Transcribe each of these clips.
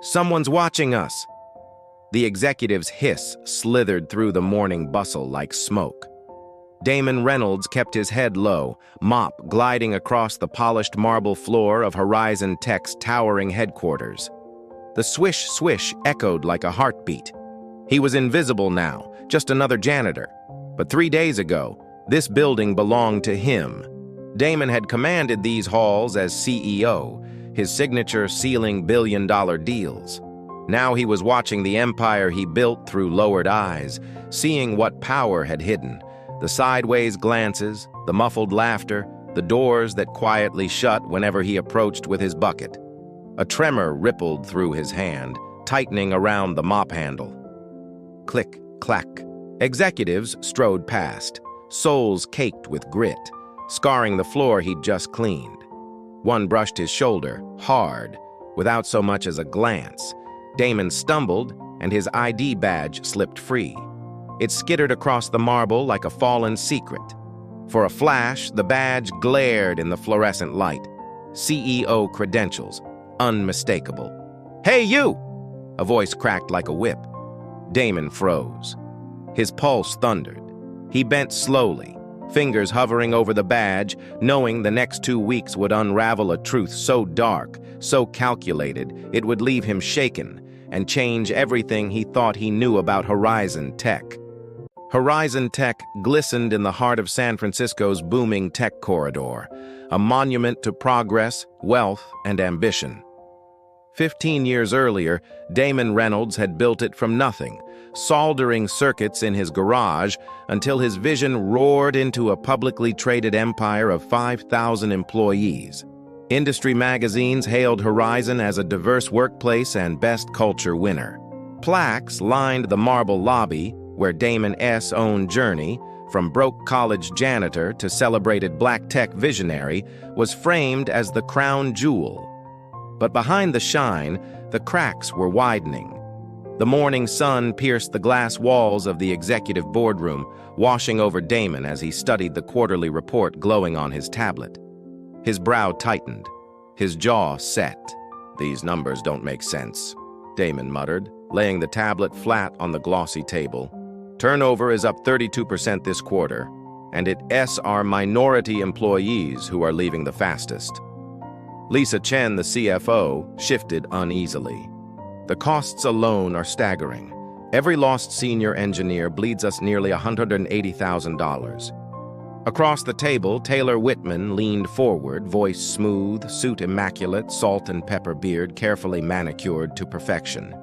Someone's watching us. The executive's hiss slithered through the morning bustle like smoke. Damon Reynolds kept his head low, mop gliding across the polished marble floor of Horizon Tech's towering headquarters. The swish-swish echoed like a heartbeat. He was invisible now, just another janitor. But 3 days ago, this building belonged to him. Damon had commanded these halls as CEO, his signature sealing billion-dollar deals. Now he was watching the empire he built through lowered eyes, seeing what power had hidden. The sideways glances, the muffled laughter, the doors that quietly shut whenever he approached with his bucket. A tremor rippled through his hand, tightening around the mop handle. Click, clack. Executives strode past, souls caked with grit, scarring the floor he'd just cleaned. One brushed his shoulder, hard, without so much as a glance. Damon stumbled, and his ID badge slipped free. It skittered across the marble like a fallen secret. For a flash, the badge glared in the fluorescent light. CEO credentials, unmistakable. "Hey, you!" A voice cracked like a whip. Damon froze. His pulse thundered. He bent slowly, fingers hovering over the badge, knowing the next 2 weeks would unravel a truth so dark, so calculated, it would leave him shaken and change everything he thought he knew about Horizon Tech. Horizon Tech glistened in the heart of San Francisco's booming tech corridor, a monument to progress, wealth, and ambition. 15 years earlier, Damon Reynolds had built it from nothing, soldering circuits in his garage until his vision roared into a publicly traded empire of 5,000 employees. Industry magazines hailed Horizon as a diverse workplace and best culture winner. Plaques lined the marble lobby where Damon S. owned journey, from broke college janitor to celebrated black tech visionary, was framed as the crown jewel. But behind the shine, the cracks were widening. The morning sun pierced the glass walls of the executive boardroom, washing over Damon as he studied the quarterly report glowing on his tablet. His brow tightened, his jaw set. "These numbers don't make sense," Damon muttered, laying the tablet flat on the glossy table. "Turnover is up 32% this quarter, and it's our minority employees who are leaving the fastest." Lisa Chen, the CFO, shifted uneasily. "The costs alone are staggering. Every lost senior engineer bleeds us nearly $180,000. Across the table, Taylor Whitman leaned forward, voice smooth, suit immaculate, salt and pepper beard carefully manicured to perfection.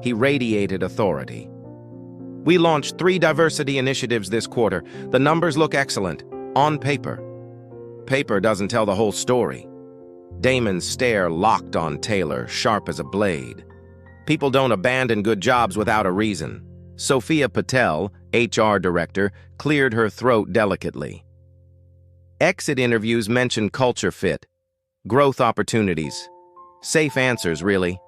He radiated authority. "We launched 3 diversity initiatives this quarter. The numbers look excellent. On paper." "Paper doesn't tell the whole story." Damon's stare locked on Taylor, sharp as a blade. "People don't abandon good jobs without a reason." Sophia Patel, HR director, cleared her throat delicately. "Exit interviews mention culture fit, growth opportunities. Safe answers, really."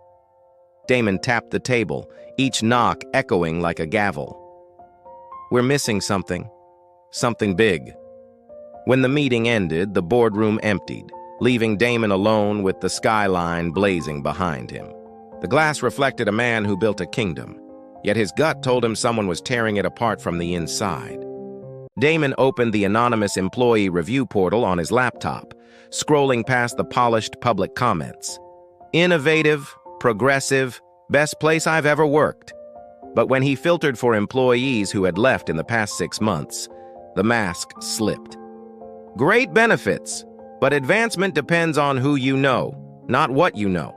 Damon tapped the table, each knock echoing like a gavel. "We're missing something. Something big." When the meeting ended, the boardroom emptied, leaving Damon alone with the skyline blazing behind him. The glass reflected a man who built a kingdom, yet his gut told him someone was tearing it apart from the inside. Damon opened the anonymous employee review portal on his laptop, scrolling past the polished public comments. "Innovative, progressive, best place I've ever worked." But when he filtered for employees who had left in the past 6 months, the mask slipped. "Great benefits, but advancement depends on who you know, not what you know.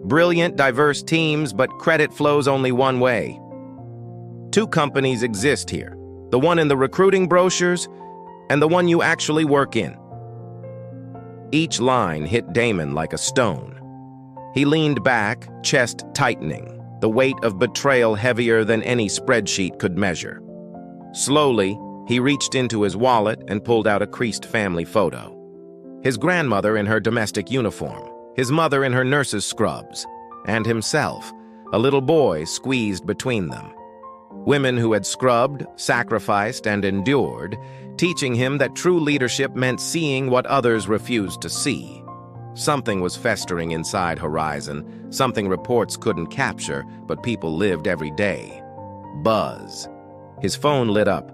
Brilliant, diverse teams, but credit flows only one way. 2 companies exist here, the one in the recruiting brochures and the one you actually work in." Each line hit Damon like a stone. He leaned back, chest tightening, the weight of betrayal heavier than any spreadsheet could measure. Slowly, he reached into his wallet and pulled out a creased family photo. His grandmother in her domestic uniform, his mother in her nurse's scrubs, and himself, a little boy squeezed between them. Women who had scrubbed, sacrificed, and endured, teaching him that true leadership meant seeing what others refused to see. Something was festering inside Horizon, something reports couldn't capture, but people lived every day. Buzz. His phone lit up.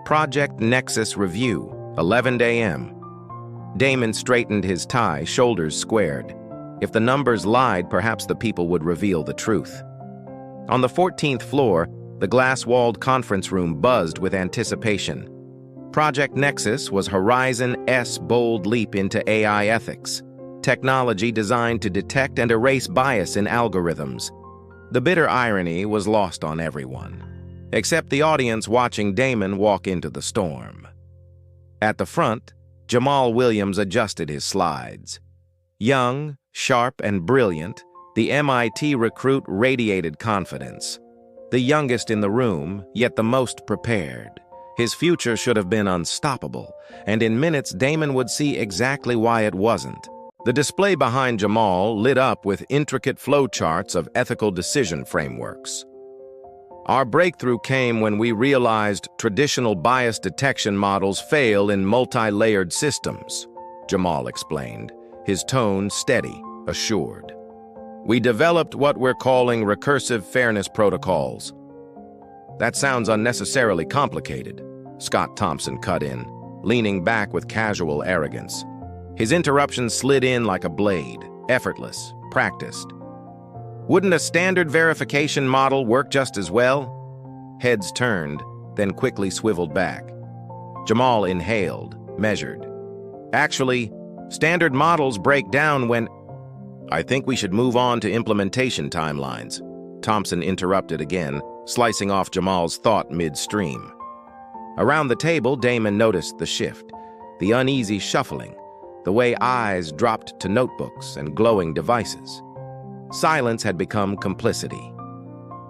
Project Nexus Review, 11 a.m. Damon straightened his tie, shoulders squared. If the numbers lied, perhaps the people would reveal the truth. On the 14th floor, the glass-walled conference room buzzed with anticipation. Project Nexus was Horizon's bold leap into AI ethics, technology designed to detect and erase bias in algorithms. The bitter irony was lost on everyone, except the audience watching Damon walk into the storm. At the front, Jamal Williams adjusted his slides. Young, sharp, and brilliant, the MIT recruit radiated confidence. The youngest in the room, yet the most prepared. His future should have been unstoppable, and in minutes Damon would see exactly why it wasn't. The display behind Jamal lit up with intricate flowcharts of ethical decision frameworks. Our breakthrough came when we realized traditional bias detection models fail in multi-layered systems, Jamal explained, his tone steady, assured. We developed what we're calling recursive fairness protocols. That sounds unnecessarily complicated, Scott Thompson cut in, leaning back with casual arrogance. His interruption slid in like a blade, effortless, practiced. Wouldn't a standard verification model work just as well? Heads turned, then quickly swiveled back. Jamal inhaled, measured. Actually, standard models break down when... I think we should move on to implementation timelines, Thompson interrupted again, slicing off Jamal's thought midstream. Around the table, Damon noticed the shift, the uneasy shuffling, the way eyes dropped to notebooks and glowing devices. Silence had become complicity.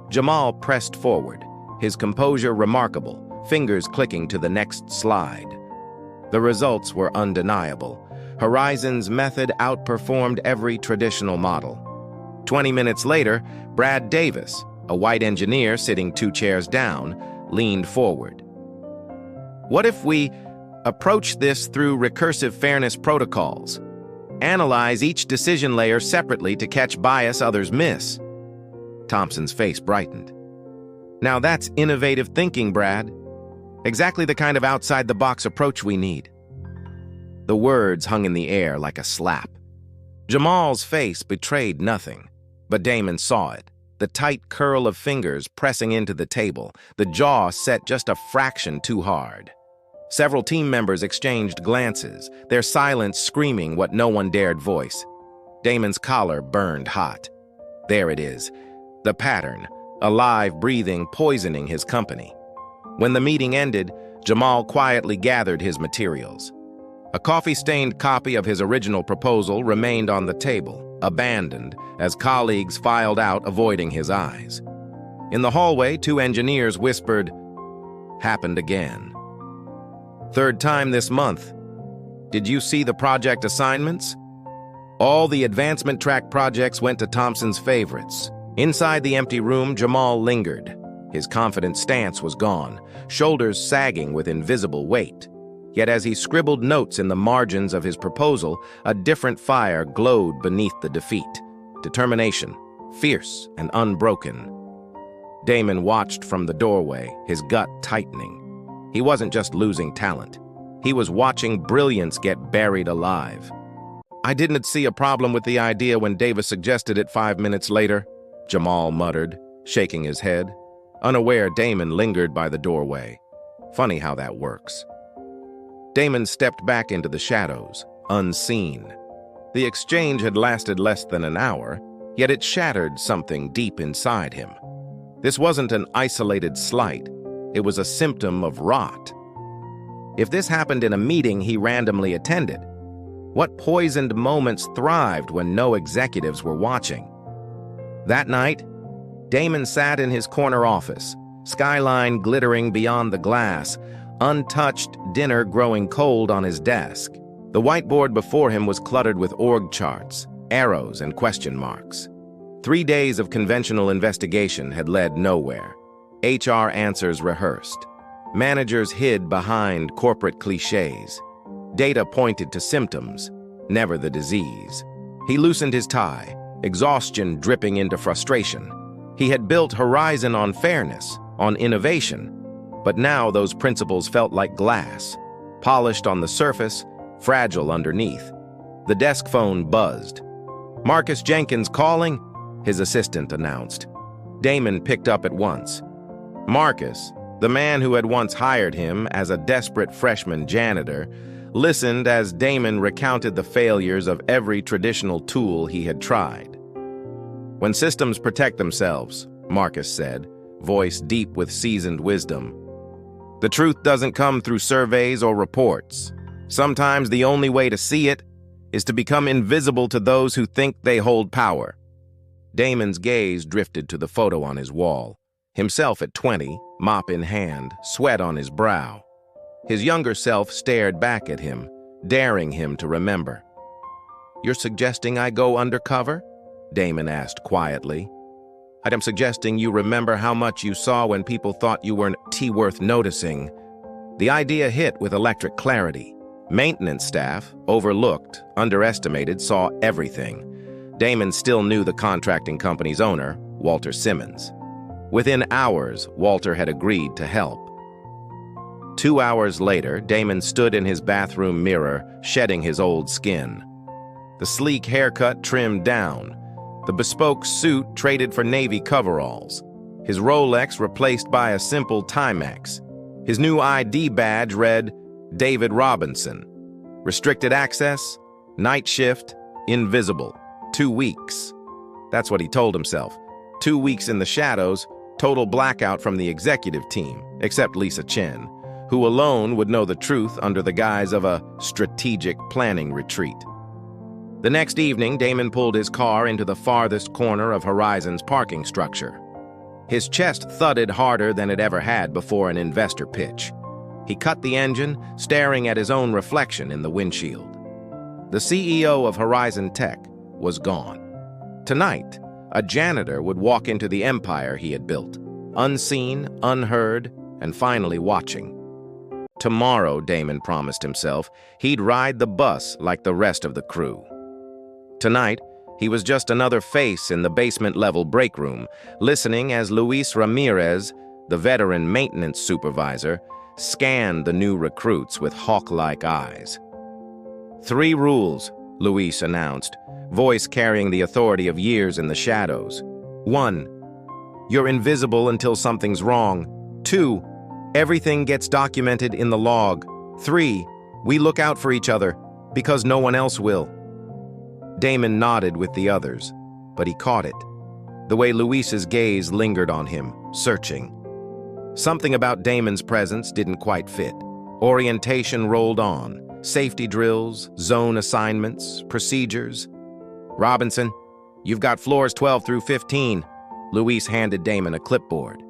Jamal pressed forward, his composure remarkable, fingers clicking to the next slide. The results were undeniable. Horizon's method outperformed every traditional model. 20 minutes later, Brad Davis, a white engineer sitting 2 chairs down, leaned forward. What if we approach this through recursive fairness protocols? Analyze each decision layer separately to catch bias others miss. Thompson's face brightened. Now that's innovative thinking, Brad. Exactly the kind of outside-the-box approach we need. The words hung in the air like a slap. Jamal's face betrayed nothing, but Damon saw it. The tight curl of fingers pressing into the table, the jaw set just a fraction too hard. Several team members exchanged glances, their silence screaming what no one dared voice. Damon's collar burned hot. There it is, the pattern, alive, breathing, poisoning his company. When the meeting ended, Jamal quietly gathered his materials. A coffee-stained copy of his original proposal remained on the table, abandoned, as colleagues filed out, avoiding his eyes. In the hallway, 2 engineers whispered, "Happened again. 3rd time this month. Did you see the project assignments?" All the advancement track projects went to Thompson's favorites. Inside the empty room, Jamal lingered. His confident stance was gone, shoulders sagging with invisible weight. Yet as he scribbled notes in the margins of his proposal, a different fire glowed beneath the defeat. Determination, fierce and unbroken. Damon watched from the doorway, his gut tightening. He wasn't just losing talent. He was watching brilliance get buried alive. "I didn't see a problem with the idea when Davis suggested it 5 minutes later," Jamal muttered, shaking his head. Unaware, Damon lingered by the doorway. Funny how that works. Damon stepped back into the shadows, unseen. The exchange had lasted less than an hour, yet it shattered something deep inside him. This wasn't an isolated slight. It was a symptom of rot. If this happened in a meeting he randomly attended, what poisoned moments thrived when no executives were watching? That night, Damon sat in his corner office, skyline glittering beyond the glass, untouched dinner growing cold on his desk. The whiteboard before him was cluttered with org charts, arrows, and question marks. 3 days of conventional investigation had led nowhere. HR answers rehearsed. Managers hid behind corporate cliches. Data pointed to symptoms, never the disease. He loosened his tie, exhaustion dripping into frustration. He had built Horizon on fairness, on innovation, but now those principles felt like glass, polished on the surface, fragile underneath. The desk phone buzzed. "Marcus Jenkins calling," his assistant announced. Damon picked up at once. Marcus, the man who had once hired him as a desperate freshman janitor, listened as Damon recounted the failures of every traditional tool he had tried. "When systems protect themselves," Marcus said, voice deep with seasoned wisdom, "the truth doesn't come through surveys or reports. Sometimes the only way to see it is to become invisible to those who think they hold power." Damon's gaze drifted to the photo on his wall. Himself at 20, mop in hand, sweat on his brow. His younger self stared back at him, daring him to remember. "You're suggesting I go undercover?" Damon asked quietly. "I'm suggesting you remember how much you saw when people thought you weren't worth noticing." The idea hit with electric clarity. Maintenance staff, overlooked, underestimated, saw everything. Damon still knew the contracting company's owner, Walter Simmons. Within hours, Walter had agreed to help. 2 hours later, Damon stood in his bathroom mirror, shedding his old skin. The sleek haircut trimmed down, the bespoke suit traded for Navy coveralls, his Rolex replaced by a simple Timex. His new ID badge read, "David Robinson. Restricted access, night shift, invisible. 2 weeks." That's what he told himself. 2 weeks in the shadows, total blackout from the executive team, except Lisa Chen, who alone would know the truth under the guise of a strategic planning retreat. The next evening, Damon pulled his car into the farthest corner of Horizon's parking structure. His chest thudded harder than it ever had before an investor pitch. He cut the engine, staring at his own reflection in the windshield. The CEO of Horizon Tech was gone. Tonight, a janitor would walk into the empire he had built, unseen, unheard, and finally watching. Tomorrow, Damon promised himself, he'd ride the bus like the rest of the crew. Tonight, he was just another face in the basement-level break room, listening as Luis Ramirez, the veteran maintenance supervisor, scanned the new recruits with hawk-like eyes. "3 rules," Luis announced, voice carrying the authority of years in the shadows. 1. You're invisible until something's wrong. 2. Everything gets documented in the log. 3. We look out for each other, because no one else will. Damon nodded with the others, but he caught it. The way Luis's gaze lingered on him, searching. Something about Damon's presence didn't quite fit. Orientation rolled on. Safety drills, zone assignments, procedures. "Robinson, you've got floors 12 through 15. Luis handed Damon a clipboard.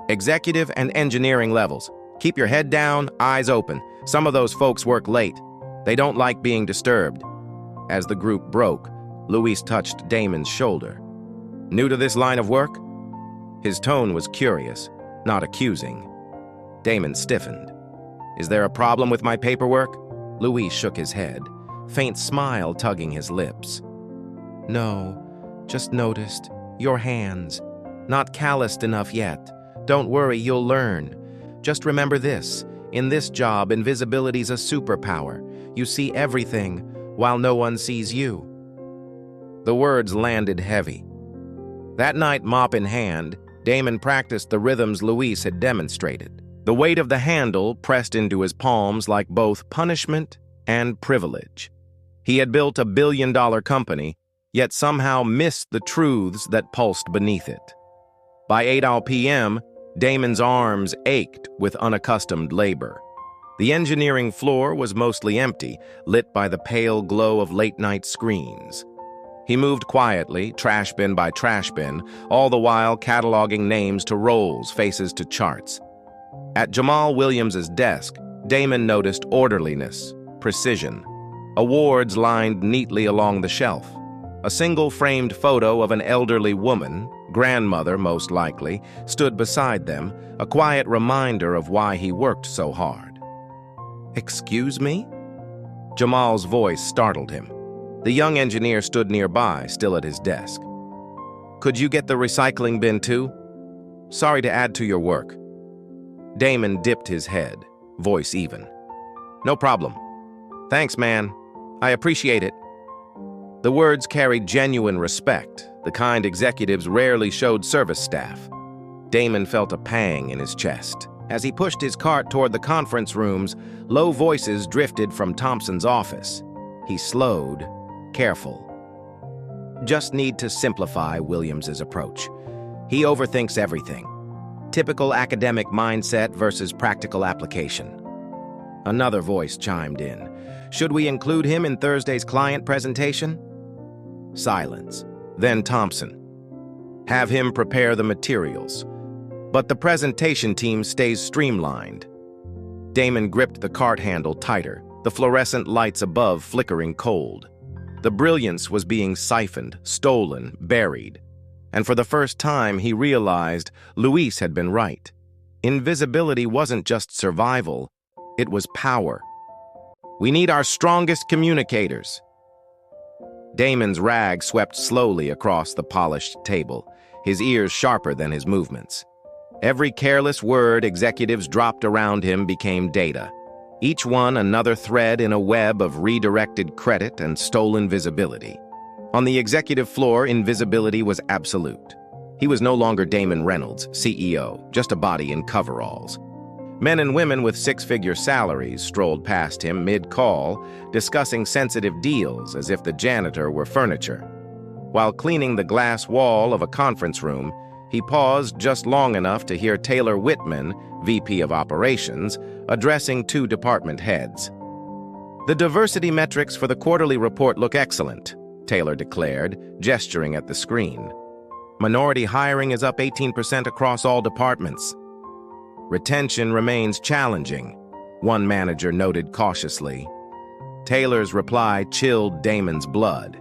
"Executive and engineering levels. Keep your head down, eyes open. Some of those folks work late. They don't like being disturbed." As the group broke, Luis touched Damon's shoulder. "New to this line of work?" His tone was curious, not accusing. Damon stiffened. "Is there a problem with my paperwork?" Luis shook his head, faint smile tugging his lips. "No, just noticed. Your hands. Not calloused enough yet. Don't worry, you'll learn. Just remember this. In this job, invisibility's a superpower. You see everything, while no one sees you." The words landed heavy. That night, mop in hand, Damon practiced the rhythms Luis had demonstrated. The weight of the handle pressed into his palms like both punishment and privilege. He had built a billion-dollar company, yet somehow missed the truths that pulsed beneath it. By 8 p.m., Damon's arms ached with unaccustomed labor. The engineering floor was mostly empty, lit by the pale glow of late-night screens. He moved quietly, trash bin by trash bin, all the while cataloging names to roles, faces to charts. At Jamal Williams's desk, Damon noticed orderliness, precision. Awards lined neatly along the shelf. A single framed photo of an elderly woman, grandmother most likely, stood beside them, a quiet reminder of why he worked so hard. "Excuse me?" Jamal's voice startled him. The young engineer stood nearby, still at his desk. "Could you get the recycling bin too? Sorry to add to your work." Damon dipped his head, voice even. "No problem. Thanks, man. I appreciate it." The words carried genuine respect, the kind executives rarely showed service staff. Damon felt a pang in his chest. As he pushed his cart toward the conference rooms, low voices drifted from Thompson's office. He slowed, careful. "Just need to simplify Williams's approach. He overthinks everything. Typical academic mindset versus practical application." Another voice chimed in. "Should we include him in Thursday's client presentation?" Silence. Then Thompson. "Have him prepare the materials. But the presentation team stays streamlined." Damon gripped the cart handle tighter, the fluorescent lights above flickering cold. The brilliance was being siphoned, stolen, buried. And for the first time, he realized Luis had been right. Invisibility wasn't just survival, it was power. "We need our strongest communicators." Damon's rag swept slowly across the polished table, his ears sharper than his movements. Every careless word executives dropped around him became data, each one another thread in a web of redirected credit and stolen visibility. On the executive floor, invisibility was absolute. He was no longer Damon Reynolds, CEO, just a body in coveralls. Men and women with six-figure salaries strolled past him mid-call, discussing sensitive deals as if the janitor were furniture. While cleaning the glass wall of a conference room, he paused just long enough to hear Taylor Whitman, VP of Operations, addressing two department heads. "The diversity metrics for the quarterly report look excellent," Taylor declared, gesturing at the screen. "Minority hiring is up 18% across all departments. Retention remains challenging," one manager noted cautiously. Taylor's reply chilled Damon's blood.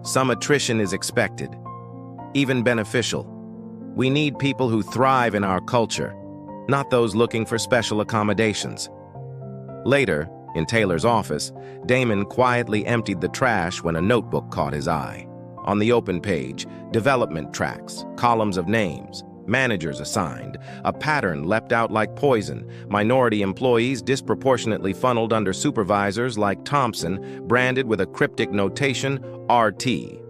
"Some attrition is expected, even beneficial. We need people who thrive in our culture, not those looking for special accommodations." Later, in Taylor's office, Damon quietly emptied the trash when a notebook caught his eye. On the open page, development tracks, columns of names, managers assigned. A pattern leapt out like poison. Minority employees disproportionately funneled under supervisors like Thompson, branded with a cryptic notation, RT.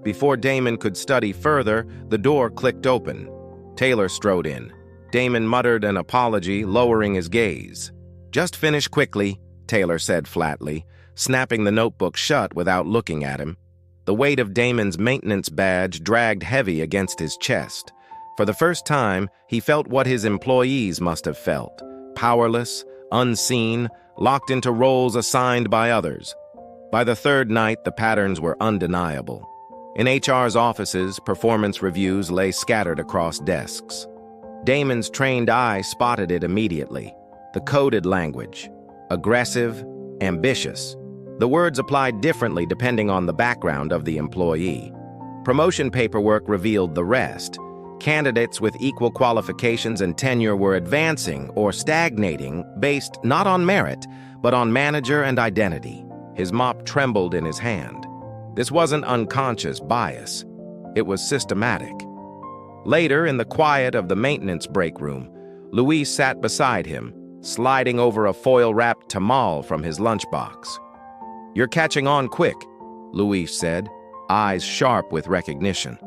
Before Damon could study further, the door clicked open. Taylor strode in. Damon muttered an apology, lowering his gaze. "Just finish quickly," Taylor said flatly, snapping the notebook shut without looking at him. The weight of Damon's maintenance badge dragged heavy against his chest. For the first time, he felt what his employees must have felt. Powerless, unseen, locked into roles assigned by others. By the third night, the patterns were undeniable. In HR's offices, performance reviews lay scattered across desks. Damon's trained eye spotted it immediately. The coded language. Aggressive, ambitious. The words applied differently depending on the background of the employee. Promotion paperwork revealed the rest. Candidates with equal qualifications and tenure were advancing or stagnating based not on merit, but on manager and identity. His mop trembled in his hand. This wasn't unconscious bias. It was systematic. Later, in the quiet of the maintenance break room, Luis sat beside him, sliding over a foil-wrapped tamal from his lunchbox. "You're catching on quick," Luis said, eyes sharp with recognition.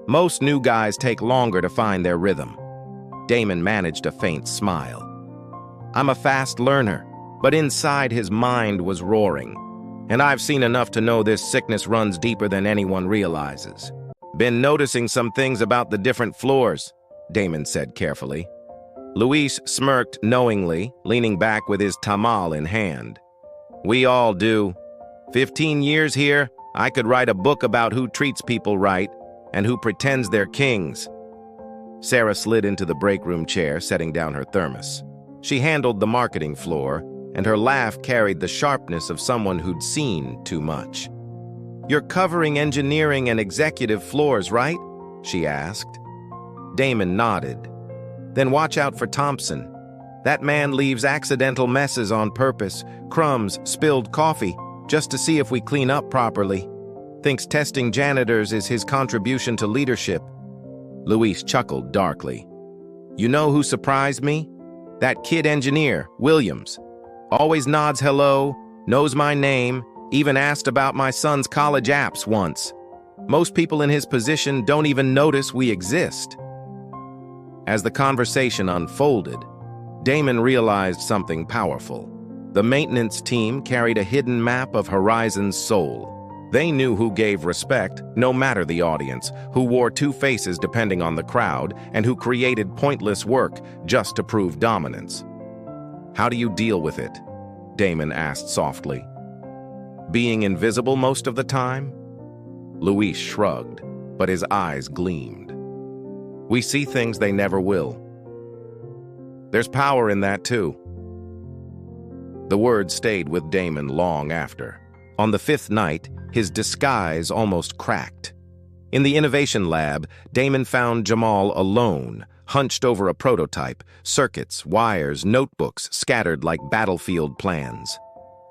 Most new guys take longer to find their rhythm. Damon managed a faint smile. "I'm a fast learner," but inside his mind was roaring. "And I've seen enough to know this sickness runs deeper than anyone realizes. Been noticing some things about the different floors," Damon said carefully. Luis smirked knowingly, leaning back with his tamal in hand. "We all do. 15 years here, I could write a book about who treats people right and who pretends they're kings." Sarah slid into the break room chair, setting down her thermos. She handled the marketing floor, and her laugh carried the sharpness of someone who'd seen too much. "You're covering engineering and executive floors, right?" she asked. Damon nodded. "Then watch out for Thompson. That man leaves accidental messes on purpose, crumbs, spilled coffee, just to see if we clean up properly. Thinks testing janitors is his contribution to leadership." Luis chuckled darkly. "You know who surprised me? That kid engineer, Williams. Always nods hello, knows my name, even asked about my son's college apps once. Most people in his position don't even notice we exist." As the conversation unfolded, Damon realized something powerful. The maintenance team carried a hidden map of Horizon's soul. They knew who gave respect, no matter the audience, who wore two faces depending on the crowd, and who created pointless work just to prove dominance. "How do you deal with it?" Damon asked softly. "Being invisible most of the time?" Luis shrugged, but his eyes gleamed. "We see things they never will. There's power in that too." The words stayed with Damon long after. On the fifth night, his disguise almost cracked. In the innovation lab, Damon found Jamal alone, hunched over a prototype, circuits, wires, notebooks scattered like battlefield plans.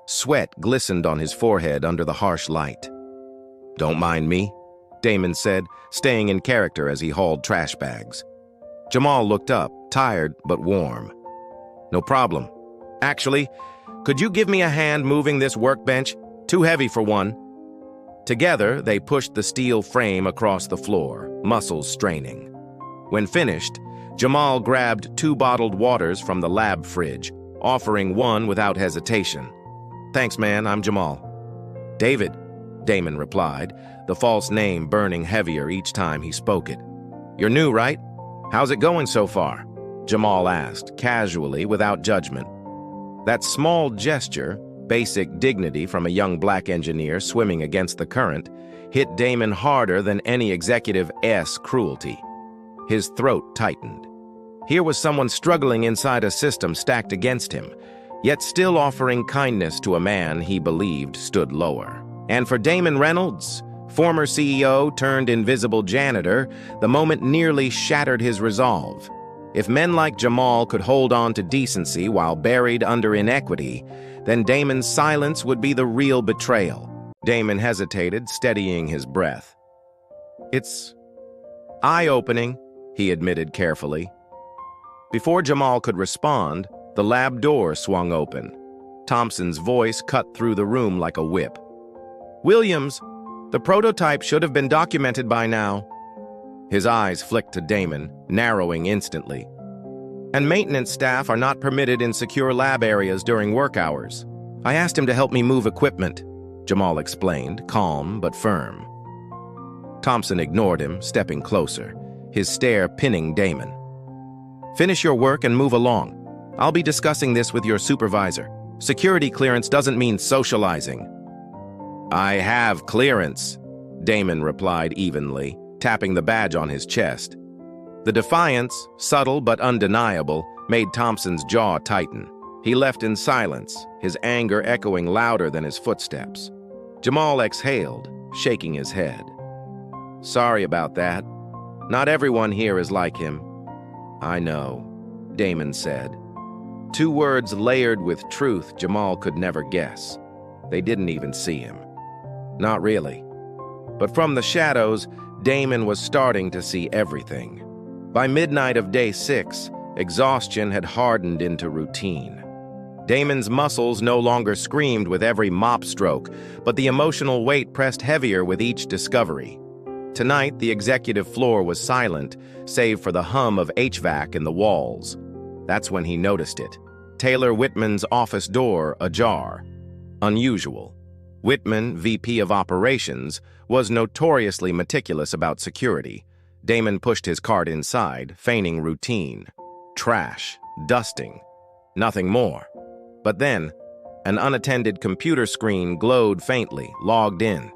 Sweat glistened on his forehead under the harsh light. "Don't mind me," Damon said, staying in character as he hauled trash bags. Jamal looked up, tired but warm. "No problem. Actually, could you give me a hand moving this workbench? Too heavy for one." Together, they pushed the steel frame across the floor, muscles straining. When finished, Jamal grabbed 2 bottled waters from the lab fridge, offering one without hesitation. "Thanks, man, I'm Jamal." "David," Damon replied, the false name burning heavier each time he spoke it. "You're new, right? How's it going so far?" Jamal asked, casually, without judgment. That small gesture, basic dignity from a young black engineer swimming against the current, hit Damon harder than any executive's cruelty. His throat tightened. Here was someone struggling inside a system stacked against him, yet still offering kindness to a man he believed stood lower. And for Damon Reynolds, former CEO turned invisible janitor, the moment nearly shattered his resolve. If men like Jamal could hold on to decency while buried under inequity, then Damon's silence would be the real betrayal. Damon hesitated, steadying his breath. "It's eye-opening," he admitted carefully. Before Jamal could respond, the lab door swung open. Thompson's voice cut through the room like a whip. "Williams, the prototype should have been documented by now." His eyes flicked to Damon, narrowing instantly. "And maintenance staff are not permitted in secure lab areas during work hours. I asked him to help me move equipment," Jamal explained, calm but firm. Thompson ignored him, stepping closer, his stare pinning Damon. "Finish your work and move along. I'll be discussing this with your supervisor. Security clearance doesn't mean socializing." "I have clearance," Damon replied evenly, tapping the badge on his chest. The defiance, subtle but undeniable, made Thompson's jaw tighten. He left in silence, his anger echoing louder than his footsteps. Jamal exhaled, shaking his head. "Sorry about that. Not everyone here is like him." "I know," Damon said. 2 words layered with truth Jamal could never guess. They didn't even see him. Not really. But from the shadows, Damon was starting to see everything. By midnight of day 6, exhaustion had hardened into routine. Damon's muscles no longer screamed with every mop stroke, but the emotional weight pressed heavier with each discovery. Tonight, the executive floor was silent, save for the hum of HVAC in the walls. That's when he noticed it. Taylor Whitman's office door ajar. Unusual. Whitman, VP of Operations, was notoriously meticulous about security. Damon pushed his cart inside, feigning routine. Trash, dusting, nothing more. But then, an unattended computer screen glowed faintly, logged in.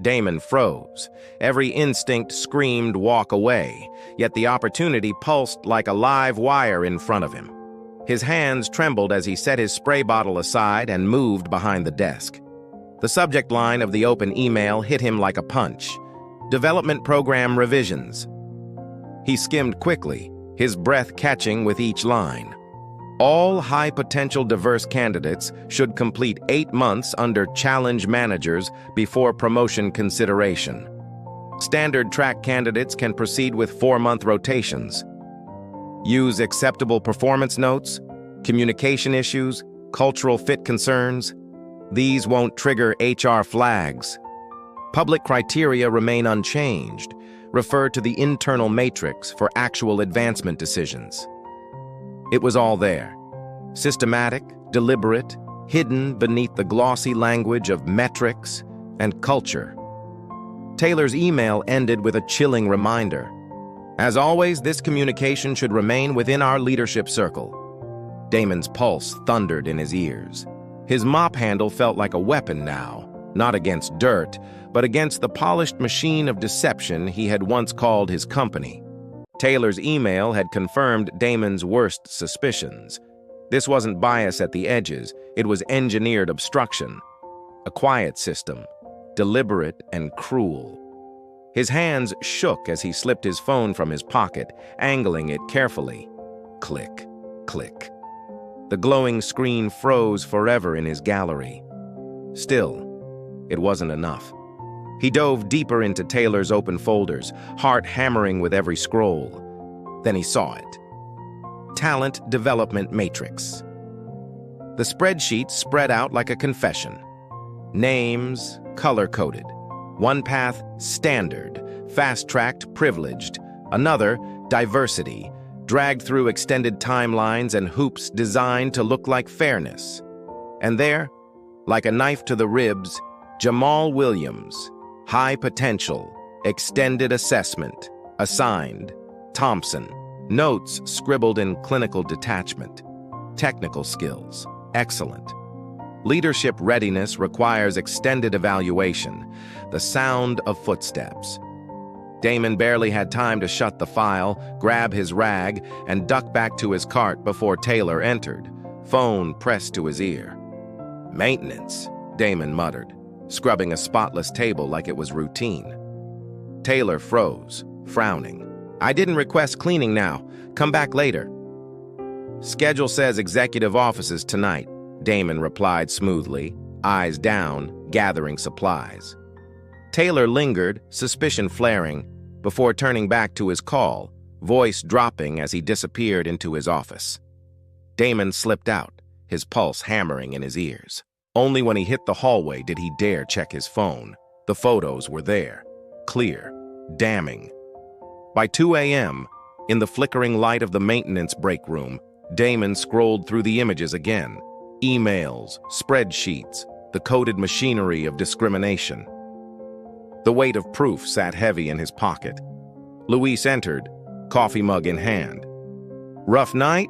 Damon froze. Every instinct screamed walk away, yet the opportunity pulsed like a live wire in front of him. His hands trembled as he set his spray bottle aside and moved behind the desk. The subject line of the open email hit him like a punch. Development Program Revisions. He skimmed quickly, his breath catching with each line. All high-potential diverse candidates should complete 8 months under challenge managers before promotion consideration. Standard track candidates can proceed with 4-month rotations. Use acceptable performance notes, communication issues, cultural fit concerns. These won't trigger HR flags. Public criteria remain unchanged. Refer to the internal matrix for actual advancement decisions. It was all there. Systematic, deliberate, hidden beneath the glossy language of metrics and culture. Taylor's email ended with a chilling reminder. As always, this communication should remain within our leadership circle. Damon's pulse thundered in his ears. His mop handle felt like a weapon now, not against dirt, but against the polished machine of deception he had once called his company. Taylor's email had confirmed Damon's worst suspicions. This wasn't bias at the edges, it was engineered obstruction. A quiet system, deliberate and cruel. His hands shook as he slipped his phone from his pocket, angling it carefully. Click, click. The glowing screen froze forever in his gallery. Still, it wasn't enough. He dove deeper into Taylor's open folders, heart hammering with every scroll. Then he saw it. Talent Development Matrix. The spreadsheet spread out like a confession. Names, color-coded. One path, standard, fast-tracked, privileged. Another, diversity, dragged through extended timelines and hoops designed to look like fairness. And there, like a knife to the ribs, Jamal Williams, high potential, extended assessment, assigned, Thompson, notes scribbled in clinical detachment, technical skills, excellent. Leadership readiness requires extended evaluation, the sound of footsteps. Damon barely had time to shut the file, grab his rag, and duck back to his cart before Taylor entered, phone pressed to his ear. Maintenance, Damon muttered, scrubbing a spotless table like it was routine. Taylor froze, frowning. I didn't request cleaning now. Come back later. Schedule says executive offices tonight, Damon replied smoothly, eyes down, gathering supplies. Taylor lingered, suspicion flaring, before turning back to his call, voice dropping as he disappeared into his office. Damon slipped out, his pulse hammering in his ears. Only when he hit the hallway did he dare check his phone. The photos were there, clear, damning. By 2 a.m., in the flickering light of the maintenance break room, Damon scrolled through the images again. Emails, spreadsheets, the coded machinery of discrimination. The weight of proof sat heavy in his pocket. Luis entered, coffee mug in hand. Rough night?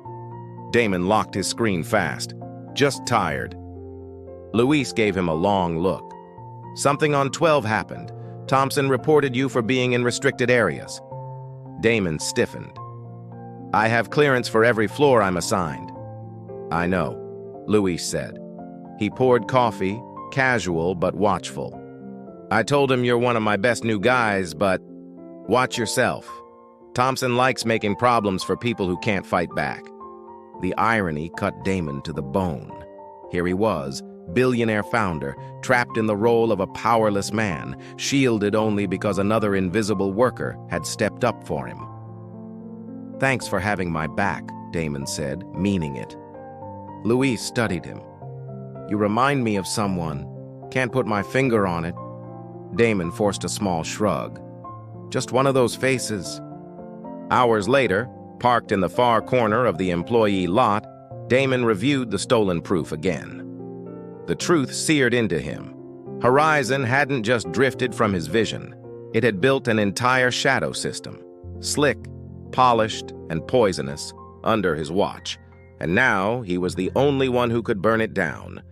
Damon locked his screen fast. Just tired. Luis gave him a long look. Something on 12 happened. Thompson reported you for being in restricted areas. Damon stiffened. I have clearance for every floor I'm assigned. I know, Luis said. He poured coffee, casual but watchful. I told him you're one of my best new guys, but watch yourself. Thompson likes making problems for people who can't fight back. The irony cut Damon to the bone. Here he was, billionaire founder, trapped in the role of a powerless man, shielded only because another invisible worker had stepped up for him. Thanks for having my back, Damon said, meaning it. Luis studied him. You remind me of someone. Can't put my finger on it. Damon forced a small shrug. Just one of those faces. Hours later, parked in the far corner of the employee lot, Damon reviewed the stolen proof again. The truth seared into him. Horizon hadn't just drifted from his vision. It had built an entire shadow system, slick, polished, and poisonous, under his watch. And now he was the only one who could burn it down.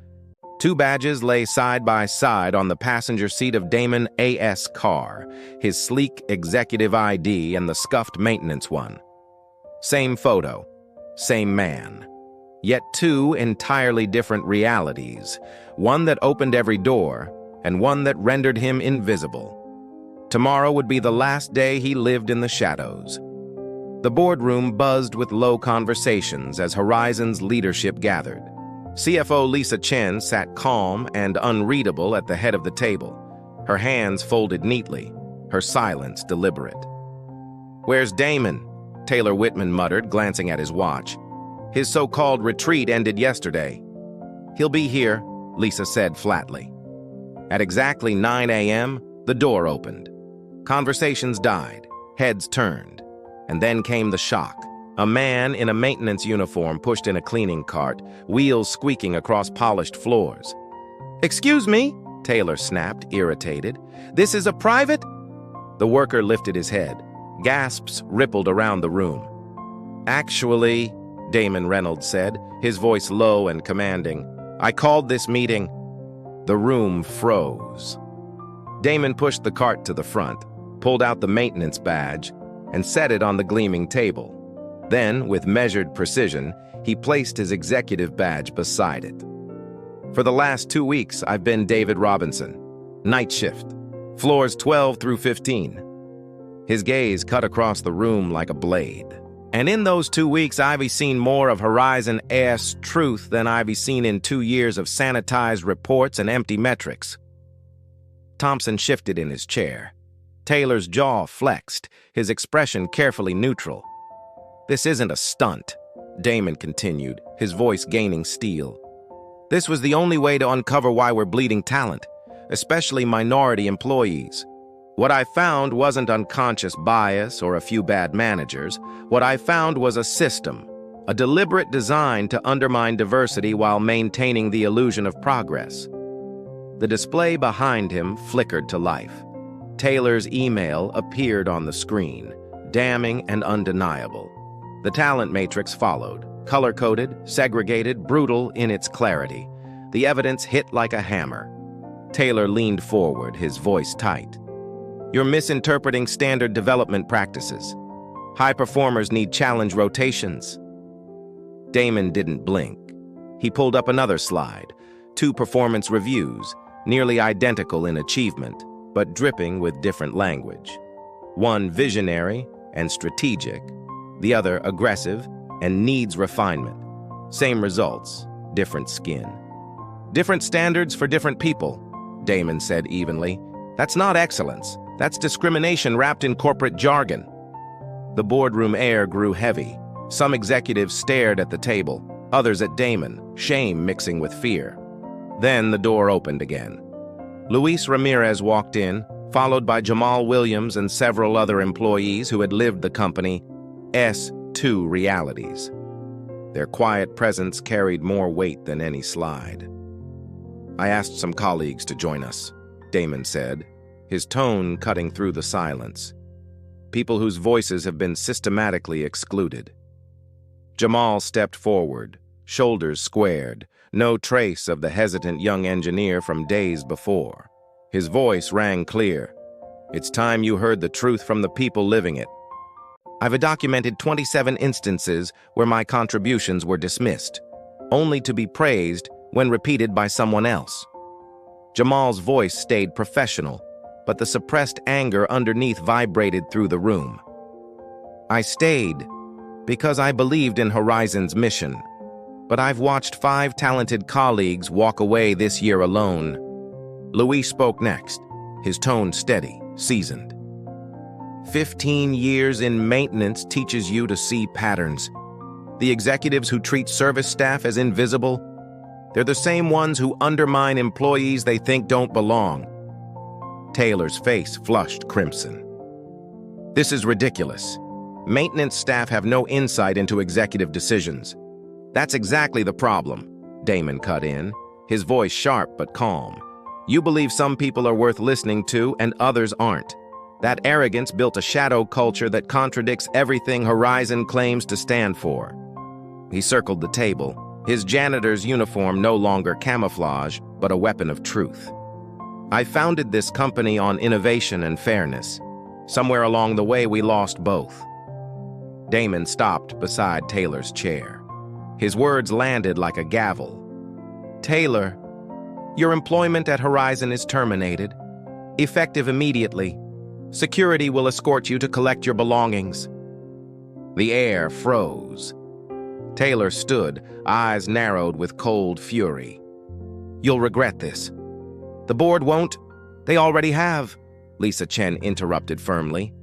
2 badges lay side by side on the passenger seat of Damon A.S. car, his sleek executive ID and the scuffed maintenance one. Same photo, same man. Yet 2 entirely different realities, one that opened every door and one that rendered him invisible. Tomorrow would be the last day he lived in the shadows. The boardroom buzzed with low conversations as Horizon's leadership gathered. CFO Lisa Chen sat calm and unreadable at the head of the table, her hands folded neatly, her silence deliberate. "Where's Damon?" Taylor Whitman muttered, glancing at his watch. "His so-called retreat ended yesterday." "He'll be here," Lisa said flatly. At exactly 9 a.m., the door opened. Conversations died, heads turned, and then came the shock. A man in a maintenance uniform pushed in a cleaning cart, wheels squeaking across polished floors. "Excuse me," Taylor snapped, irritated. "This is a private—" The worker lifted his head. Gasps rippled around the room. "Actually," Damon Reynolds said, his voice low and commanding, "I called this meeting—" The room froze. Damon pushed the cart to the front, pulled out the maintenance badge, and set it on the gleaming table. Then, with measured precision, he placed his executive badge beside it. "For the last 2 weeks, I've been David Robinson. Night shift. Floors 12 through 15. His gaze cut across the room like a blade. "And in those 2 weeks, I've seen more of Horizon-ass truth than I've seen in 2 years of sanitized reports and empty metrics." Thompson shifted in his chair. Taylor's jaw flexed, his expression carefully neutral. "This isn't a stunt," Damon continued, his voice gaining steel. "This was the only way to uncover why we're bleeding talent, especially minority employees. What I found wasn't unconscious bias or a few bad managers. What I found was a system, a deliberate design to undermine diversity while maintaining the illusion of progress." The display behind him flickered to life. Taylor's email appeared on the screen, damning and undeniable. The talent matrix followed, color-coded, segregated, brutal in its clarity. The evidence hit like a hammer. Taylor leaned forward, his voice tight. "You're misinterpreting standard development practices. High performers need challenge rotations." Damon didn't blink. He pulled up another slide, 2 performance reviews, nearly identical in achievement, but dripping with different language. One visionary and strategic, the other aggressive and needs refinement. Same results, different skin. "Different standards for different people," Damon said evenly. "That's not excellence. That's discrimination wrapped in corporate jargon." The boardroom air grew heavy. Some executives stared at the table, others at Damon, shame mixing with fear. Then the door opened again. Luis Ramirez walked in, followed by Jamal Williams and several other employees who had lived the company's 2 realities. Their quiet presence carried more weight than any slide. "I asked some colleagues to join us," Damon said, his tone cutting through the silence. "People whose voices have been systematically excluded." Jamal stepped forward, shoulders squared, no trace of the hesitant young engineer from days before. His voice rang clear. "It's time you heard the truth from the people living it. I've documented 27 instances where my contributions were dismissed, only to be praised when repeated by someone else." Jamal's voice stayed professional, but the suppressed anger underneath vibrated through the room. "I stayed because I believed in Horizon's mission, but I've watched 5 talented colleagues walk away this year alone." Luis spoke next, his tone steady, seasoned. 15 years in maintenance teaches you to see patterns. The executives who treat service staff as invisible, they're the same ones who undermine employees they think don't belong. Taylor's face flushed crimson. "This is ridiculous. Maintenance staff have no insight into executive decisions." "That's exactly the problem," Damon cut in, his voice sharp but calm. "You believe some people are worth listening to and others aren't. That arrogance built a shadow culture that contradicts everything Horizon claims to stand for." He circled the table, his janitor's uniform no longer camouflage, but a weapon of truth. "I founded this company on innovation and fairness. Somewhere along the way, we lost both." Damon stopped beside Taylor's chair. His words landed like a gavel. "Taylor, your employment at Horizon is terminated, effective immediately. Security will escort you to collect your belongings." The air froze. Taylor stood, eyes narrowed with cold fury. "You'll regret this." "The board won't. They already have," Lisa Chen interrupted firmly.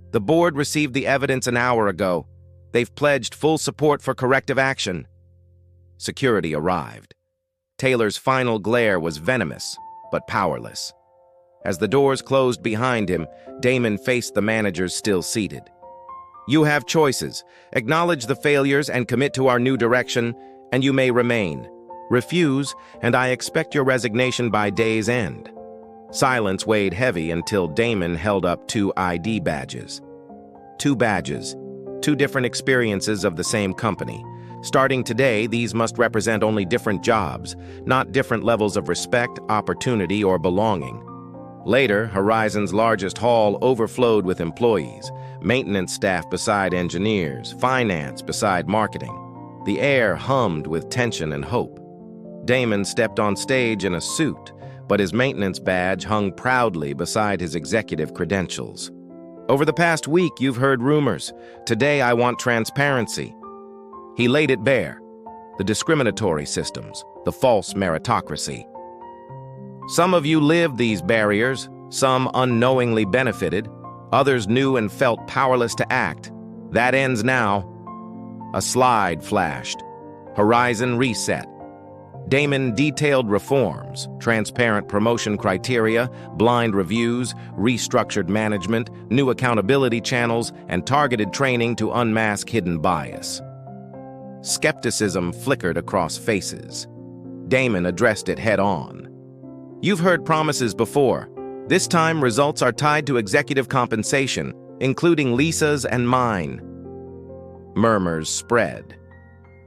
"The board received the evidence an hour ago. They've pledged full support for corrective action." Security arrived. Taylor's final glare was venomous, but powerless. As the doors closed behind him, Damon faced the managers still seated. "You have choices. Acknowledge the failures and commit to our new direction, and you may remain. Refuse, and I expect your resignation by day's end." Silence weighed heavy until Damon held up 2 ID badges. 2 badges, 2 different experiences of the same company. Starting today, these must represent only different jobs, not different levels of respect, opportunity, or belonging. Later, Horizon's largest hall overflowed with employees, maintenance staff beside engineers, finance beside marketing. The air hummed with tension and hope. Damon stepped on stage in a suit, but his maintenance badge hung proudly beside his executive credentials. "Over the past week, you've heard rumors. Today, I want transparency." He laid it bare: the discriminatory systems, the false meritocracy. "Some of you lived these barriers, some unknowingly benefited, others knew and felt powerless to act. That ends now." A slide flashed. Horizon reset. Damon detailed reforms: transparent promotion criteria, blind reviews, restructured management, new accountability channels, and targeted training to unmask hidden bias. Skepticism flickered across faces. Damon addressed it head-on. "You've heard promises before. This time, results are tied to executive compensation, including Lisa's and mine." Murmurs spread.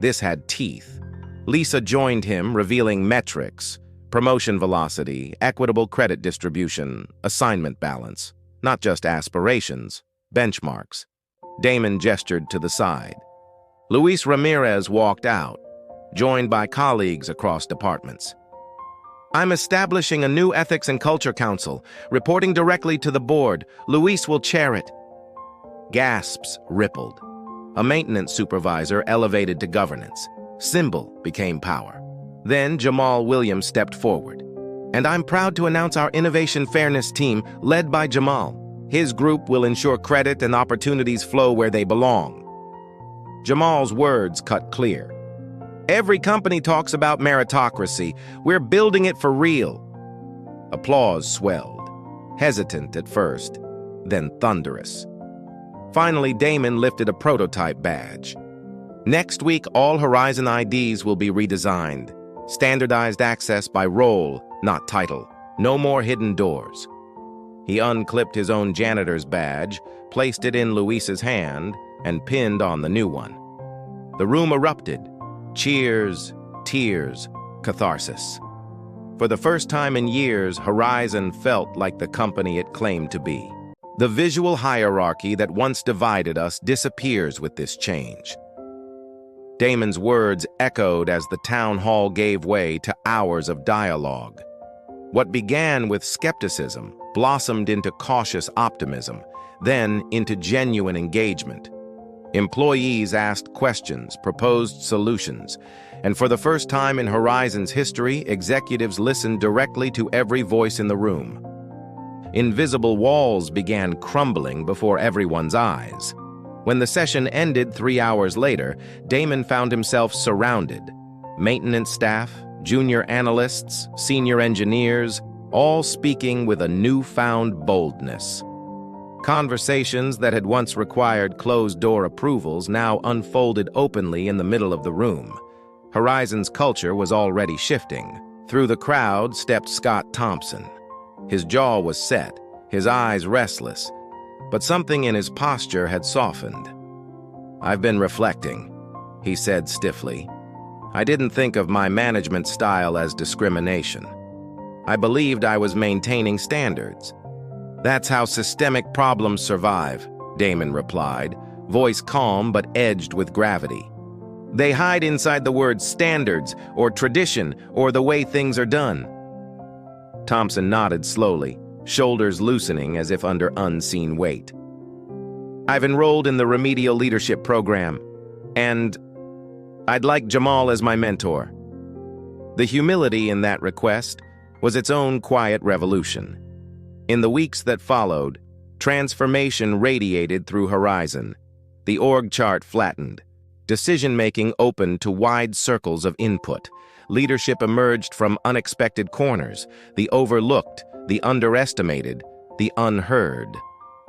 This had teeth. Lisa joined him, revealing metrics: promotion velocity, equitable credit distribution, assignment balance. Not just aspirations, benchmarks. Damon gestured to the side. Luis Ramirez walked out, joined by colleagues across departments. "I'm establishing a new Ethics and Culture Council, reporting directly to the board. Luis will chair it." Gasps rippled. A maintenance supervisor elevated to governance. Symbol became power. Then Jamal Williams stepped forward. "And I'm proud to announce our Innovation Fairness team, led by Jamal. His group will ensure credit and opportunities flow where they belong." Jamal's words cut clear. "Every company talks about meritocracy. We're building it for real." Applause swelled, hesitant at first, then thunderous. Finally, Damon lifted a prototype badge. "Next week, all Horizon IDs will be redesigned. Standardized access by role, not title. No more hidden doors." He unclipped his own janitor's badge, placed it in Luis's hand, and pinned on the new one. The room erupted. Cheers, tears, catharsis. For the first time in years, Horizon felt like the company it claimed to be. The visual hierarchy that once divided us disappears with this change. Damon's words echoed as the town hall gave way to hours of dialogue. What began with skepticism blossomed into cautious optimism, then into genuine engagement. Employees asked questions, proposed solutions, and for the first time in Horizon's history, executives listened directly to every voice in the room. Invisible walls began crumbling before everyone's eyes. When the session ended 3 hours later, Damon found himself surrounded. Maintenance staff, junior analysts, senior engineers, all speaking with a newfound boldness. Conversations that had once required closed-door approvals now unfolded openly in the middle of the room. Horizon's culture was already shifting. Through the crowd stepped Scott Thompson. His jaw was set, his eyes restless, but something in his posture had softened. "I've been reflecting," he said stiffly. "I didn't think of my management style as discrimination. I believed I was maintaining standards." "That's how systemic problems survive," Damon replied, voice calm but edged with gravity. "They hide inside the words standards or tradition or the way things are done." Thompson nodded slowly, shoulders loosening as if under unseen weight. I've enrolled in the remedial leadership program, and I'd like Jamal as my mentor. The humility in that request was its own quiet revolution. In the weeks that followed, transformation radiated through Horizon. The org chart flattened. Decision-making opened to wide circles of input. Leadership emerged from unexpected corners, the overlooked, the underestimated, the unheard.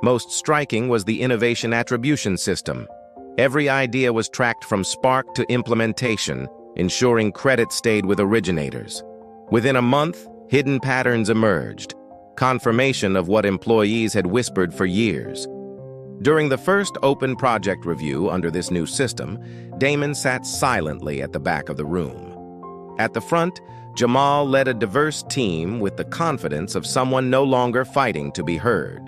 Most striking was the innovation attribution system. Every idea was tracked from spark to implementation, ensuring credit stayed with originators. Within a month, hidden patterns emerged, confirmation of what employees had whispered for years. During the first open project review under this new system, Damon sat silently at the back of the room. At the front, Jamal led a diverse team with the confidence of someone no longer fighting to be heard.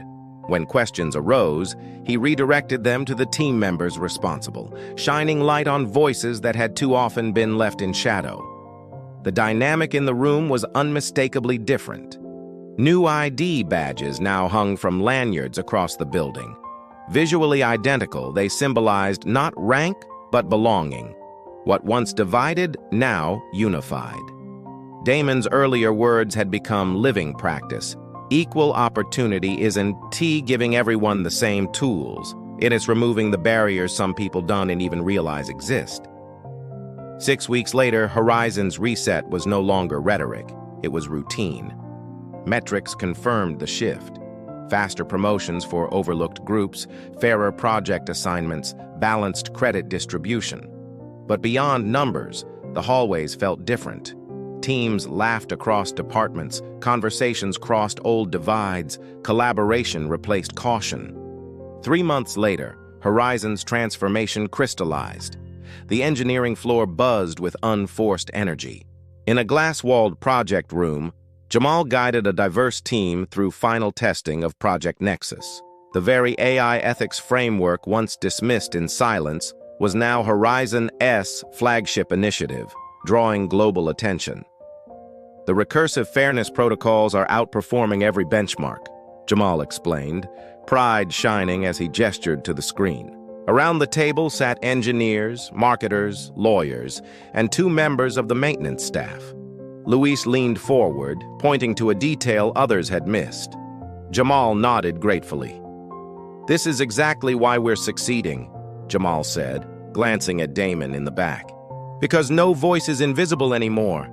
When questions arose, he redirected them to the team members responsible, shining light on voices that had too often been left in shadow. The dynamic in the room was unmistakably different. New ID badges now hung from lanyards across the building. Visually identical, they symbolized not rank, but belonging. What once divided, now unified. Damon's earlier words had become living practice. Equal opportunity isn't giving everyone the same tools. It is removing the barriers some people don't even realize exist. 6 weeks later, Horizon's reset was no longer rhetoric. It was routine. Metrics confirmed the shift. Faster promotions for overlooked groups, fairer project assignments, balanced credit distribution. But beyond numbers, the hallways felt different. Teams laughed across departments, conversations crossed old divides, collaboration replaced caution. 3 months later, Horizon's transformation crystallized. The engineering floor buzzed with unforced energy. In a glass-walled project room, Jamal guided a diverse team through final testing of Project Nexus. The very AI ethics framework once dismissed in silence was now Horizon's flagship initiative, drawing global attention. The recursive fairness protocols are outperforming every benchmark, Jamal explained, pride shining as he gestured to the screen. Around the table sat engineers, marketers, lawyers, and 2 members of the maintenance staff. Luis leaned forward, pointing to a detail others had missed. Jamal nodded gratefully. "This is exactly why we're succeeding," Jamal said, glancing at Damon in the back. "Because no voice is invisible anymore.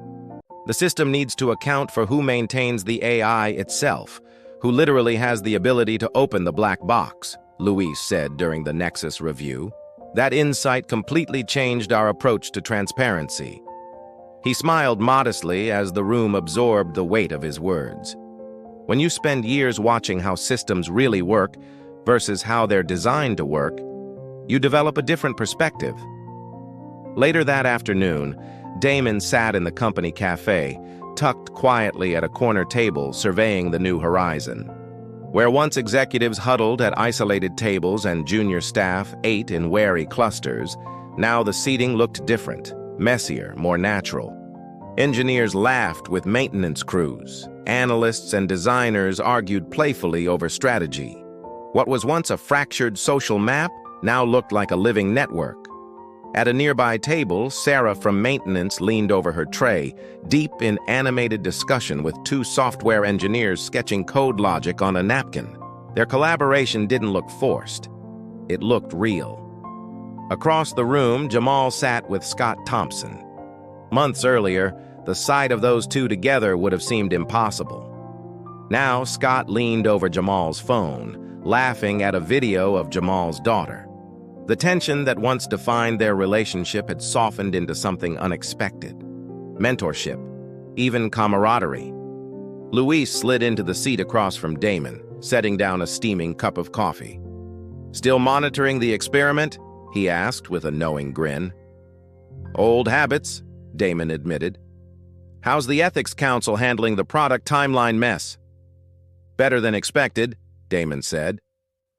The system needs to account for who maintains the AI itself, who literally has the ability to open the black box," Luis said during the Nexus review. That insight completely changed our approach to transparency. He smiled modestly as the room absorbed the weight of his words. When you spend years watching how systems really work versus how they're designed to work, you develop a different perspective. Later that afternoon, Damon sat in the company cafe, tucked quietly at a corner table surveying the new horizon. Where once executives huddled at isolated tables and junior staff ate in wary clusters, now the seating looked different, messier, more natural. Engineers laughed with maintenance crews. Analysts and designers argued playfully over strategy. What was once a fractured social map now looked like a living network. At a nearby table, Sarah from maintenance leaned over her tray, deep in animated discussion with 2 software engineers sketching code logic on a napkin. Their collaboration didn't look forced. It looked real. Across the room, Jamal sat with Scott Thompson. Months earlier, the sight of those 2 together would have seemed impossible. Now, Scott leaned over Jamal's phone, laughing at a video of Jamal's daughter. The tension that once defined their relationship had softened into something unexpected. Mentorship, even camaraderie. Luis slid into the seat across from Damon, setting down a steaming cup of coffee. "Still monitoring the experiment?" he asked with a knowing grin. "Old habits," Damon admitted. "How's the Ethics Council handling the product timeline mess?" "Better than expected," Damon said.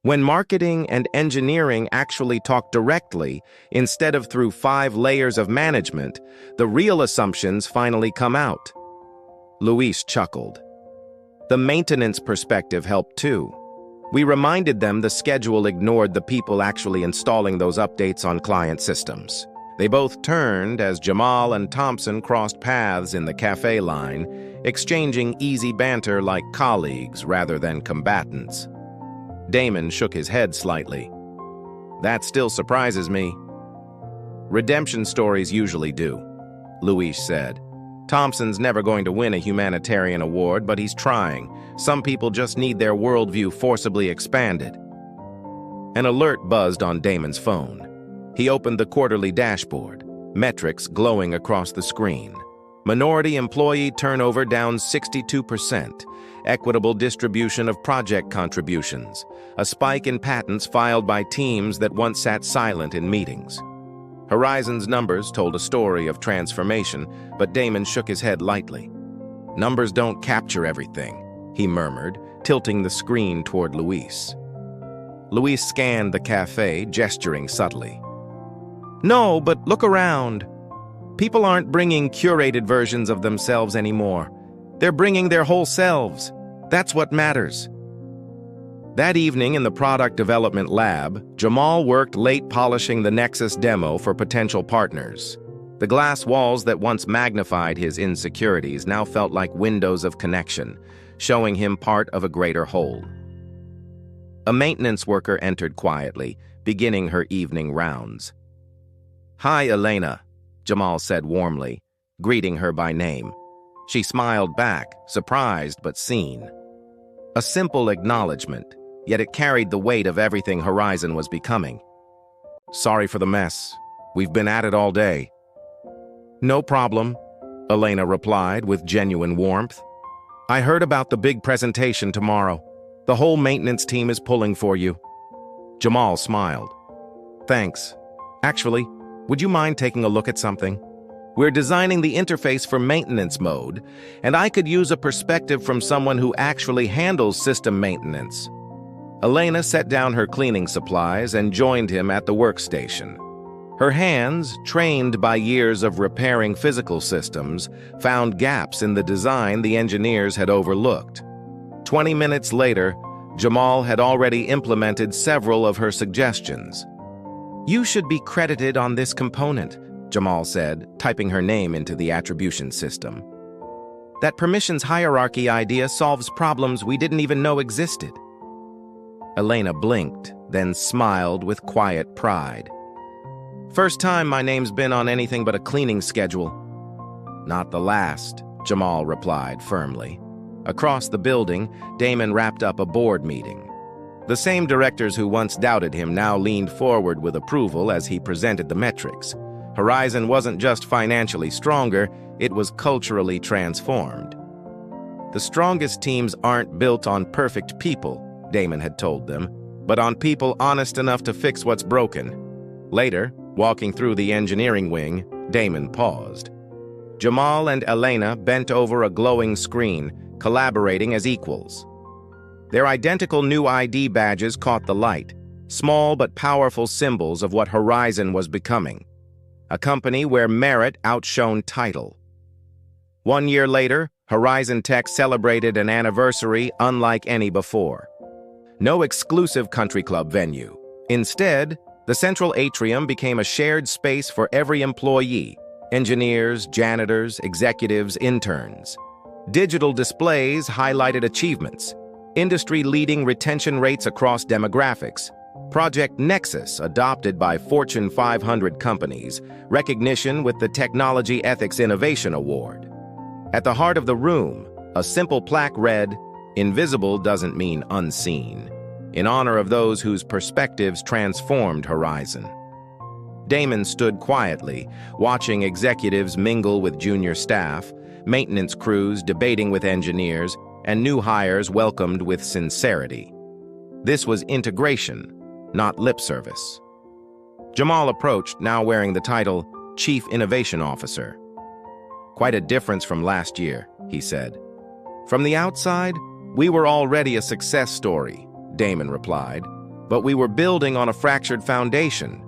When marketing and engineering actually talk directly, instead of through 5 layers of management, the real assumptions finally come out. Luis chuckled. The maintenance perspective helped too. We reminded them the schedule ignored the people actually installing those updates on client systems. They both turned as Jamal and Thompson crossed paths in the cafe line, exchanging easy banter like colleagues rather than combatants. Damon shook his head slightly. That still surprises me. Redemption stories usually do, Luis said. Thompson's never going to win a humanitarian award, but he's trying. Some people just need their worldview forcibly expanded. An alert buzzed on Damon's phone. He opened the quarterly dashboard, metrics glowing across the screen. Minority employee turnover down 62%, equitable distribution of project contributions, a spike in patents filed by teams that once sat silent in meetings. Horizon's numbers told a story of transformation, but Damon shook his head lightly. Numbers don't capture everything, he murmured, tilting the screen toward Luis. Luis scanned the cafe, gesturing subtly. No, but look around. People aren't bringing curated versions of themselves anymore. They're bringing their whole selves. That's what matters. That evening in the product development lab, Jamal worked late polishing the Nexus demo for potential partners. The glass walls that once magnified his insecurities now felt like windows of connection, showing him part of a greater whole. A maintenance worker entered quietly, beginning her evening rounds. Hi, Elena, Jamal said warmly, greeting her by name. She smiled back, surprised but seen. A simple acknowledgement, yet it carried the weight of everything Horizon was becoming. Sorry for the mess. We've been at it all day. No problem, Elena replied with genuine warmth. I heard about the big presentation tomorrow. The whole maintenance team is pulling for you. Jamal smiled. Thanks. Actually, would you mind taking a look at something? We're designing the interface for maintenance mode, and I could use a perspective from someone who actually handles system maintenance. Elena set down her cleaning supplies and joined him at the workstation. Her hands, trained by years of repairing physical systems, found gaps in the design the engineers had overlooked. 20 minutes later, Jamal had already implemented several of her suggestions. You should be credited on this component, Jamal said, typing her name into the attribution system. That permissions hierarchy idea solves problems we didn't even know existed. Elena blinked, then smiled with quiet pride. First time my name's been on anything but a cleaning schedule. Not the last, Jamal replied firmly. Across the building, Damon wrapped up a board meeting. The same directors who once doubted him now leaned forward with approval as he presented the metrics. Horizon wasn't just financially stronger, it was culturally transformed. The strongest teams aren't built on perfect people, Damon had told them, but on people honest enough to fix what's broken. Later, walking through the engineering wing, Damon paused. Jamal and Elena bent over a glowing screen, collaborating as equals. Their identical new ID badges caught the light, small but powerful symbols of what Horizon was becoming. A company where merit outshone title. 1 year later, Horizon Tech celebrated an anniversary unlike any before. No exclusive country club venue. Instead, the central atrium became a shared space for every employee, engineers, janitors, executives, interns. Digital displays highlighted achievements, industry-leading retention rates across demographics, Project Nexus adopted by Fortune 500 companies, recognition with the Technology Ethics Innovation Award. At the heart of the room, a simple plaque read, "Invisible doesn't mean unseen," in honor of those whose perspectives transformed Horizon. Damon stood quietly, watching executives mingle with junior staff, maintenance crews debating with engineers, and new hires welcomed with sincerity. This was integration, not lip service. Jamal approached, now wearing the title Chief Innovation Officer. Quite a difference from last year, he said. From the outside, we were already a success story, Damon replied, but we were building on a fractured foundation.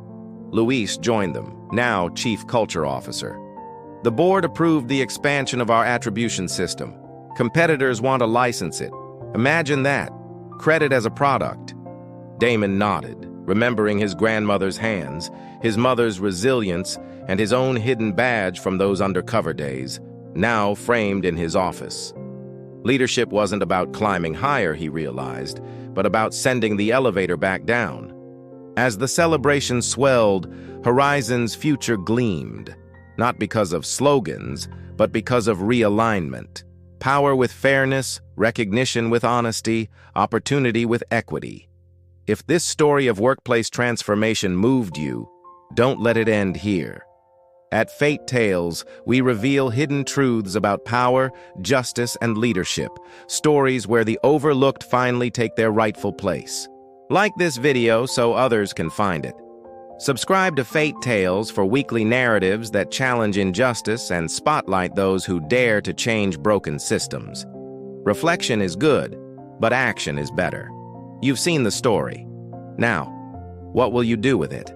Luis joined them, now Chief Culture Officer. The board approved the expansion of our attribution system. Competitors want to license it. Imagine that. Credit as a product. Damon nodded, remembering his grandmother's hands, his mother's resilience, and his own hidden badge from those undercover days, now framed in his office. Leadership wasn't about climbing higher, he realized, but about sending the elevator back down. As the celebration swelled, Horizon's future gleamed, not because of slogans, but because of realignment. Power with fairness, recognition with honesty, opportunity with equity. If this story of workplace transformation moved you, don't let it end here. At Fate Tales, we reveal hidden truths about power, justice, and leadership, stories where the overlooked finally take their rightful place. Like this video so others can find it. Subscribe to Fate Tales for weekly narratives that challenge injustice and spotlight those who dare to change broken systems. Reflection is good, but action is better. You've seen the story. Now, what will you do with it?